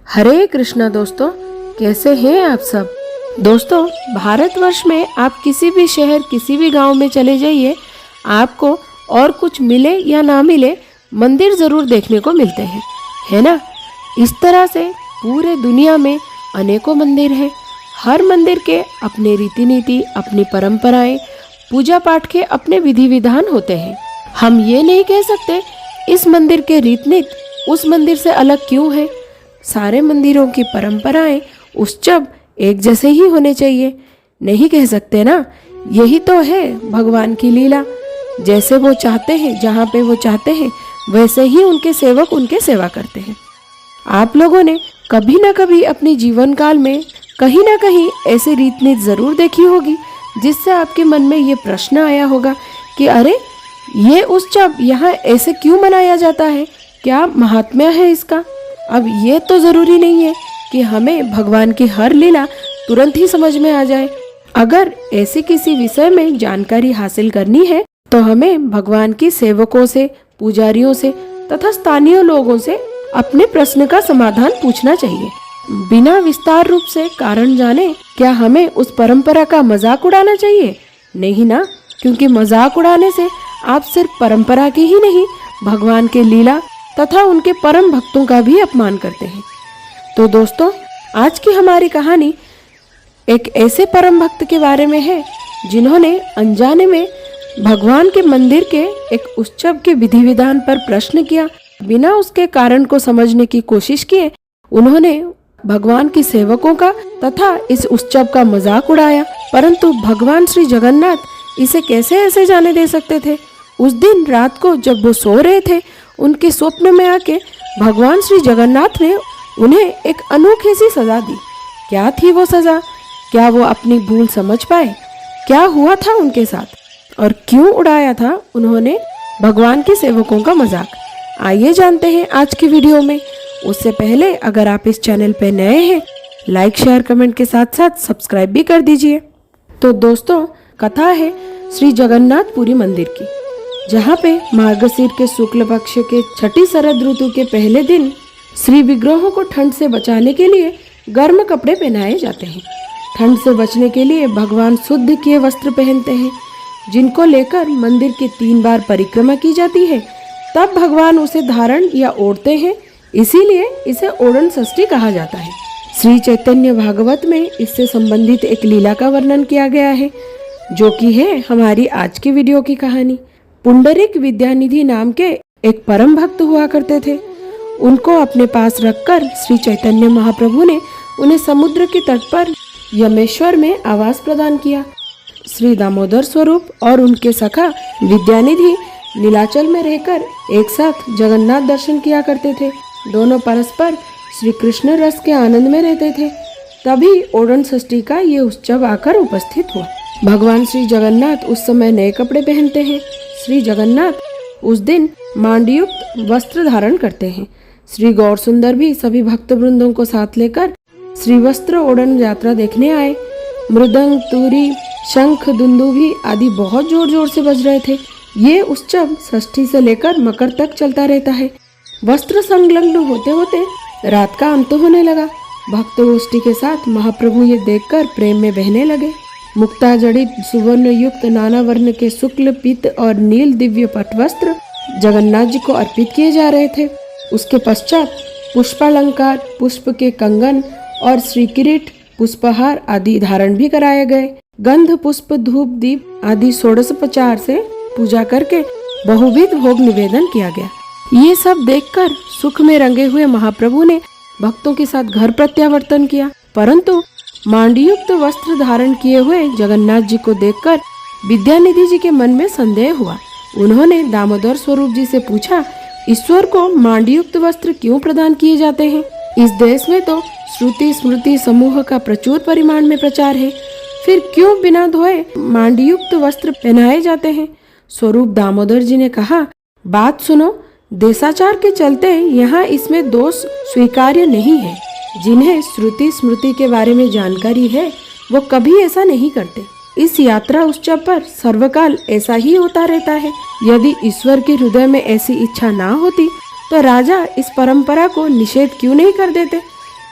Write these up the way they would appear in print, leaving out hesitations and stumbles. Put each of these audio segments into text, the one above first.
हरे कृष्णा दोस्तों, कैसे हैं आप सब। दोस्तों, भारतवर्ष में आप किसी भी शहर किसी भी गांव में चले जाइए, आपको और कुछ मिले या ना मिले मंदिर ज़रूर देखने को मिलते हैं, है ना। इस तरह से पूरे दुनिया में अनेकों मंदिर हैं। हर मंदिर के अपने रीति नीति, अपनी परंपराएं, पूजा पाठ के अपने विधि विधान होते हैं। हम ये नहीं कह सकते इस मंदिर के रीत उस मंदिर से अलग क्यों है। सारे मंदिरों की परंपराएं, उत्सव एक जैसे ही होने चाहिए, नहीं कह सकते ना। यही तो है भगवान की लीला। जैसे वो चाहते हैं, जहाँ पे वो चाहते हैं, वैसे ही उनके सेवक उनके सेवा करते हैं। आप लोगों ने कभी ना कभी अपने जीवन काल में कहीं ना कहीं ऐसी रीत ज़रूर देखी होगी जिससे आपके मन में ये प्रश्न आया होगा कि अरे, ये उत्सव यहाँ ऐसे क्यों मनाया जाता है, क्या महात्म्य है इसका। अब ये तो ज़रूरी नहीं है कि हमें भगवान की हर लीला तुरंत ही समझ में आ जाए। अगर ऐसी किसी विषय में जानकारी हासिल करनी है तो हमें भगवान की सेवकों से, पुजारियों से तथा स्थानीय लोगों से अपने प्रश्न का समाधान पूछना चाहिए। बिना विस्तार रूप से कारण जाने क्या हमें उस परंपरा का मजाक उड़ाना चाहिए? नहीं ना, क्योंकि मजाक उड़ाने से आप सिर्फ परंपरा की ही नहीं, भगवान के लीला तथा उनके परम भक्तों का भी अपमान करते हैं। तो दोस्तों, आज की हमारी कहानी एक ऐसे परम भक्त के बारे में है जिन्होंने अनजाने में भगवान के मंदिर के एक उत्सव के विधि विधान पर प्रश्न किया। बिना उसके कारण को समझने की कोशिश किए उन्होंने भगवान के सेवकों का तथा इस उत्सव का मजाक उड़ाया। परंतु भगवान श्री जगन्नाथ इसे कैसे ऐसे जाने दे सकते थे। उस दिन रात को जब वो सो रहे थे, उनके स्वप्न में आके भगवान श्री जगन्नाथ ने उन्हें एक अनोखी सी सजा दी। क्या थी वो सजा? क्या वो अपनी भूल समझ पाए? क्या हुआ था उनके साथ और क्यों उड़ाया था उन्होंने भगवान के सेवकों का मजाक? आइए जानते हैं आज की वीडियो में। उससे पहले अगर आप इस चैनल पर नए हैं, लाइक शेयर कमेंट के साथ साथ सब्सक्राइब भी कर दीजिए। तो दोस्तों, कथा है श्री जगन्नाथपुरी मंदिर की, जहाँ पे मार्गशीर के शुक्ल पक्ष के छठी शरद ऋतु के पहले दिन श्री विग्रहों को ठंड से बचाने के लिए गर्म कपड़े पहनाए जाते हैं। ठंड से बचने के लिए भगवान शुद्ध किए वस्त्र पहनते हैं, जिनको लेकर मंदिर की 3 बार परिक्रमा की जाती है। तब भगवान उसे धारण या ओढ़ते हैं, इसीलिए इसे ओढ़न षष्ठी कहा जाता है। श्री चैतन्य भागवत में इससे संबंधित एक लीला का वर्णन किया गया है, जो कि है हमारी आज की वीडियो की कहानी। पुंडरीक विद्यानिधि नाम के एक परम भक्त हुआ करते थे। उनको अपने पास रखकर श्री चैतन्य महाप्रभु ने उन्हें समुद्र के तट पर यमेश्वर में आवास प्रदान किया। श्री दामोदर स्वरूप और उनके सखा विद्यानिधि नीलाचल में रहकर एक साथ जगन्नाथ दर्शन किया करते थे। दोनों परस्पर श्री कृष्ण रस के आनंद में रहते थे। तभी ओढ़न षष्ठी का ये उत्सव आकर उपस्थित हुआ। भगवान श्री जगन्नाथ उस समय नए कपड़े पहनते हैं। श्री जगन्नाथ उस दिन मांडयुक्त वस्त्र धारण करते हैं। श्री गौर सुंदर भी सभी भक्त वृंदों को साथ लेकर श्री वस्त्र ओढ़न यात्रा देखने आए। मृदंग, तूरी, शंख, दुंदुभी आदि बहुत जोर जोर से बज रहे थे। ये उत्सव षष्ठी से लेकर मकर तक चलता रहता है। वस्त्र संलग्न होते होते रात का अंत होने लगा। भक्त गोष्ठी के साथ महाप्रभु ये देखकर प्रेम में बहने लगे। मुक्ता जड़ित सुवर्ण युक्त नाना वर्ण के शुक्ल, पीत और नील दिव्य पटवस्त्र जगन्नाथ जी को अर्पित किए जा रहे थे। उसके पश्चात पुष्पालंकार, पुष्प के कंगन और श्री किरीट, पुष्पहार आदि धारण भी कराए गए। गंध, पुष्प, धूप, दीप आदि षोडशोपचार से पूजा करके बहुविध भोग निवेदन किया गया। ये सब देखकर सुख में रंगे हुए महाप्रभु ने भक्तों के साथ घर प्रत्यावर्तन किया। परंतु मांडयुक्त वस्त्र धारण किए हुए जगन्नाथ जी को देखकर विद्यानिधि जी के मन में संदेह हुआ। उन्होंने दामोदर स्वरूप जी से पूछा, ईश्वर को मांडयुक्त वस्त्र क्यों प्रदान किए जाते हैं? इस देश में तो श्रुति स्मृति समूह का प्रचुर परिमाण में प्रचार है, फिर क्यों बिना धोए मांडयुक्त वस्त्र पहनाए जाते हैं? स्वरूप दामोदर जी ने कहा, बात सुनो, देशाचार के चलते यहाँ इसमें दोष स्वीकार्य नहीं है। जिन्हें श्रुति स्मृति के बारे में जानकारी है वो कभी ऐसा नहीं करते। इस यात्रा उत्सव पर सर्वकाल ऐसा ही होता रहता है। यदि ईश्वर के हृदय में ऐसी इच्छा ना होती तो राजा इस परंपरा को निषेध क्यों नहीं कर देते?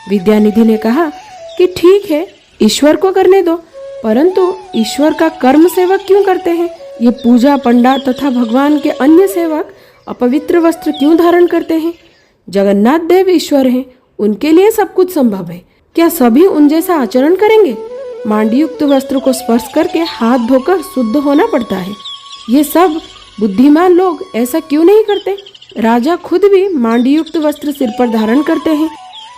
विद्यानिधि ने कहा कि ठीक है, ईश्वर को करने दो, परंतु ईश्वर का कर्म सेवक क्यों करते हैं? ये पूजा पंडा तथा भगवान के अन्य सेवक अपवित्र वस्त्र क्यों धारण करते हैं? जगन्नाथ देव ईश्वर हैं, उनके लिए सब कुछ संभव है। क्या सभी उन जैसा आचरण करेंगे? मांडयुक्त वस्त्र को स्पर्श करके हाथ धोकर शुद्ध होना पड़ता है। ये सब बुद्धिमान लोग ऐसा क्यों नहीं करते? राजा खुद भी मांडयुक्त वस्त्र सिर पर धारण करते हैं।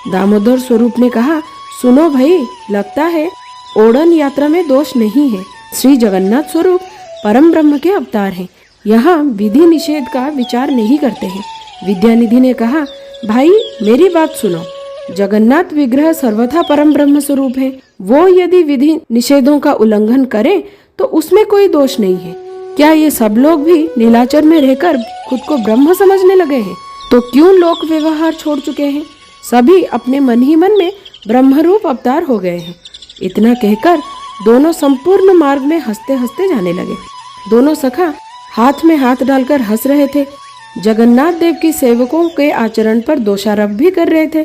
दामोदर स्वरूप ने कहा, सुनो भाई, लगता है ओडन यात्रा में दोष नहीं है। श्री जगन्नाथ स्वरूप परम ब्रह्म के अवतार हैं। यहाँ विधि निषेध का विचार नहीं करते हैं। विद्यानिधि ने कहा, भाई मेरी बात सुनो, जगन्नाथ विग्रह सर्वथा परम ब्रह्म स्वरूप है। वो यदि विधि निषेधों का उल्लंघन करें तो उसमें कोई दोष नहीं है। क्या ये सब लोग भी नीलाचल में रहकर खुद को ब्रह्म समझने लगे हैं? तो क्यों लोक व्यवहार छोड़ चुके हैं? सभी अपने मन ही मन में ब्रह्मरूप अवतार हो गए हैं। इतना कहकर दोनों संपूर्ण मार्ग में हंसते हंसते जाने लगे। दोनों सखा हाथ में हाथ डालकर हंस रहे थे। जगन्नाथ देव की सेवकों के आचरण पर दोषारोप भी कर रहे थे।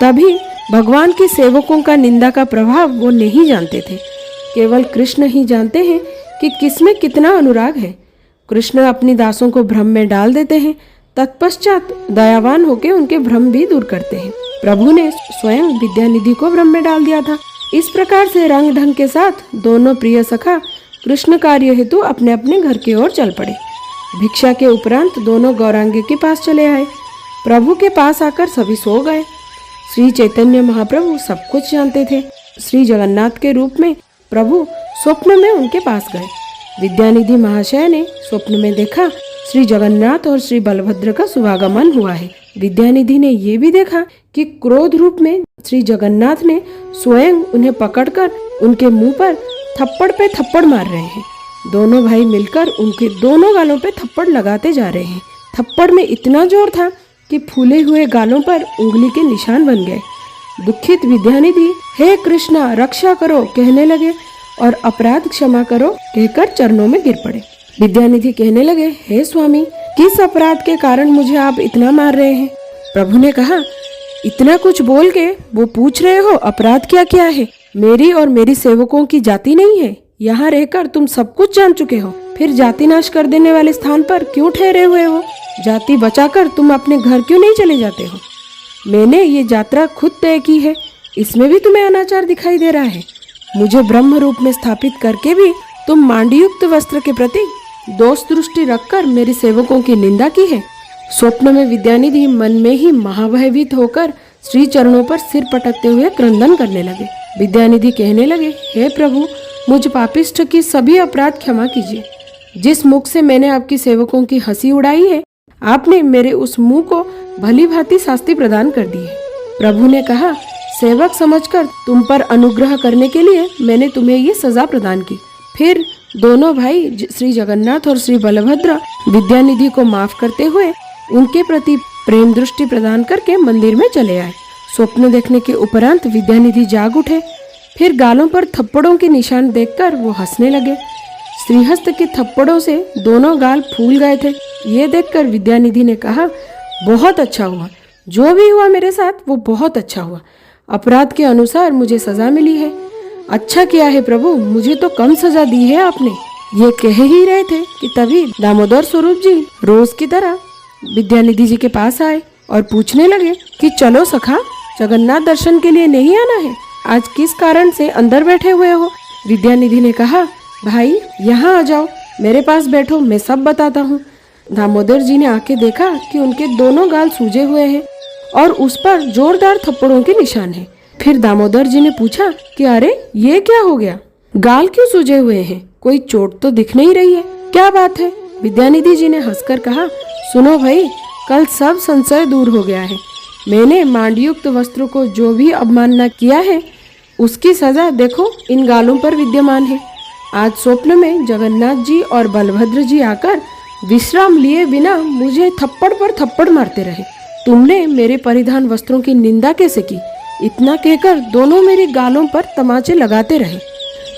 तभी भगवान के सेवकों का निंदा का प्रभाव वो नहीं जानते थे। केवल कृष्ण ही जानते हैं कि किसमें कितना अनुराग है। कृष्ण अपनी दासों को भ्रम में डाल देते हैं, तत्पश्चात दयावान होकर उनके भ्रम भी दूर करते हैं। प्रभु ने स्वयं विद्यानिधि को भ्रम में डाल दिया था। इस प्रकार से रंग ढंग के साथ दोनों प्रिय सखा कृष्ण कार्य हेतु अपने अपने घर की ओर चल पड़े। भिक्षा के उपरांत दोनों गौरांगी के पास चले आए। प्रभु के पास आकर सभी सो गए। श्री चैतन्य महाप्रभु सब कुछ जानते थे। श्री जगन्नाथ के रूप में प्रभु स्वप्न में उनके पास गए। विद्यानिधि महाशय ने स्वप्न में देखा श्री जगन्नाथ और श्री बलभद्र का शुभागमन हुआ है। विद्यानिधि ने ये भी देखा कि क्रोध रूप में श्री जगन्नाथ ने स्वयं उन्हें पकड़कर उनके मुंह पर थप्पड़ पे थप्पड़ मार रहे हैं। दोनों भाई मिलकर उनके दोनों गालों पे थप्पड़ लगाते जा रहे हैं। थप्पड़ में इतना जोर था कि फूले हुए गालों पर उंगली के निशान बन गए। दुखित विद्यानिधि हे कृष्णा रक्षा करो कहने लगे और अपराध क्षमा करो कहकर चरणों में गिर पड़े। विद्यानिधि कहने लगे, हे स्वामी, किस अपराध के कारण मुझे आप इतना मार रहे हैं? प्रभु ने कहा, इतना कुछ बोल के वो पूछ रहे हो अपराध क्या क्या है? मेरी और मेरी सेवकों की जाति नहीं है। यहाँ रहकर तुम सब कुछ जान चुके हो, फिर जाति नाश कर देने वाले स्थान पर क्यों ठहरे हुए हो? जाति बचाकर तुम अपने घर क्यों नहीं चले जाते हो? मैंने ये यात्रा खुद तय की है, इसमें भी तुम्हें अनाचार दिखाई दे रहा है। मुझे ब्रह्म रूप में स्थापित करके भी तुम मांडयुक्त वस्त्र के प्रति दोष दृष्टि रखकर मेरी सेवकों की निंदा की है। स्वप्न में विद्यानिधि मन में ही महाभयभीत होकर श्री चरणों पर सिर पटकते हुए क्रंदन करने लगे। विद्यानिधि कहने लगे, हे प्रभु, मुझ पापिष्ठ की सभी अपराध क्षमा कीजिए। जिस मुख से मैंने आपकी सेवकों की हंसी उड़ाई है, आपने मेरे उस मुंह को भली भांति शास्ति प्रदान कर दी है। प्रभु ने कहा, सेवक समझकर तुम पर अनुग्रह करने के लिए मैंने तुम्हें ये सजा प्रदान की। फिर दोनों भाई श्री जगन्नाथ और श्री बलभद्र विद्यानिधि को माफ करते हुए उनके प्रति प्रेम दृष्टि प्रदान करके मंदिर में चले आए। स्वप्न देखने के उपरांत विद्यानिधि जाग उठे। फिर गालों पर थप्पड़ों के निशान देखकर वो हंसने लगे। श्रीहस्त के थप्पड़ों से दोनों गाल फूल गए थे। ये देखकर विद्यानिधि ने कहा, बहुत अच्छा हुआ, जो भी हुआ मेरे साथ वो बहुत अच्छा हुआ। अपराध के अनुसार मुझे सजा मिली है। अच्छा किया है प्रभु, मुझे तो कम सजा दी है आपने। ये कह ही रहे थे कि तभी दामोदर स्वरूप जी रोज की तरह विद्यानिधि जी के पास आए और पूछने लगे कि चलो सखा, जगन्नाथ दर्शन के लिए नहीं आना है? आज किस कारण से अंदर बैठे हुए हो? विद्यानिधि ने कहा, भाई यहाँ आ जाओ, मेरे पास बैठो, मैं सब बताता हूँ। दामोदर जी ने आके देखा कि उनके दोनों गाल सूजे हुए हैं और उस पर जोरदार थप्पड़ों के निशान हैं। फिर दामोदर जी ने पूछा कि अरे ये क्या हो गया, गाल क्यों सूजे हुए हैं? कोई चोट तो दिख नहीं रही है, क्या बात है? विद्यानिधि जी ने हंसकर कहा, सुनो भाई, कल सब संशय दूर हो गया है। मैंने मांडयुक्त वस्त्रों को जो भी अवमानना किया है उसकी सजा देखो इन गालों पर विद्यमान है। आज स्वप्न में जगन्नाथ जी और बलभद्र जी आकर विश्राम लिए बिना मुझे थप्पड़ पर थप्पड़ मारते रहे। तुमने मेरे परिधान वस्त्रों की निंदा कैसे की? इतना कहकर दोनों मेरी गालों पर तमाचे लगाते रहे।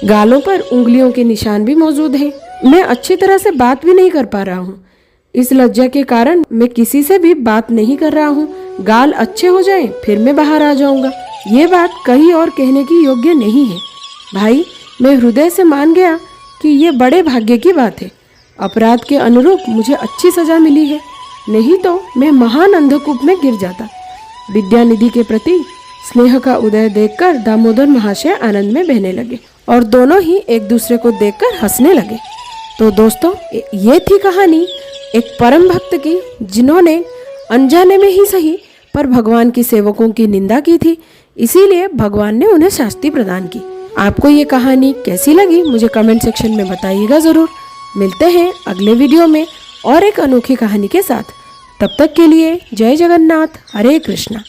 गालों पर उंगलियों के निशान भी मौजूद हैं। मैं अच्छी तरह से बात भी नहीं कर पा रहा हूँ। इस लज्जा के कारण मैं किसी से भी बात नहीं कर रहा हूँ। गाल अच्छे हो जाएं, फिर मैं बाहर आ जाऊंगा। ये बात कहीं और कहने की योग्य नहीं है। भाई, मैं हृदय से मान गया कि ये बड़े भाग्य की बात है। अपराध के अनुरूप मुझे अच्छी सजा मिली है, नहीं तो मैं महान अंधकूप में गिर जाता। विद्यानिधि के प्रति स्नेह का उदय देखकर दामोदर महाशय आनंद में बहने लगे और दोनों ही एक दूसरे को देखकर हंसने लगे। तो दोस्तों, ये थी कहानी एक परम भक्त की, जिन्होंने अनजाने में ही सही पर भगवान की सेवकों की निंदा की थी, इसीलिए भगवान ने उन्हें शास्ति प्रदान की। आपको ये कहानी कैसी लगी मुझे कमेंट सेक्शन में बताइएगा ज़रूर। मिलते हैं अगले वीडियो में और एक अनोखी कहानी के साथ। तब तक के लिए जय जगन्नाथ, हरे कृष्णा।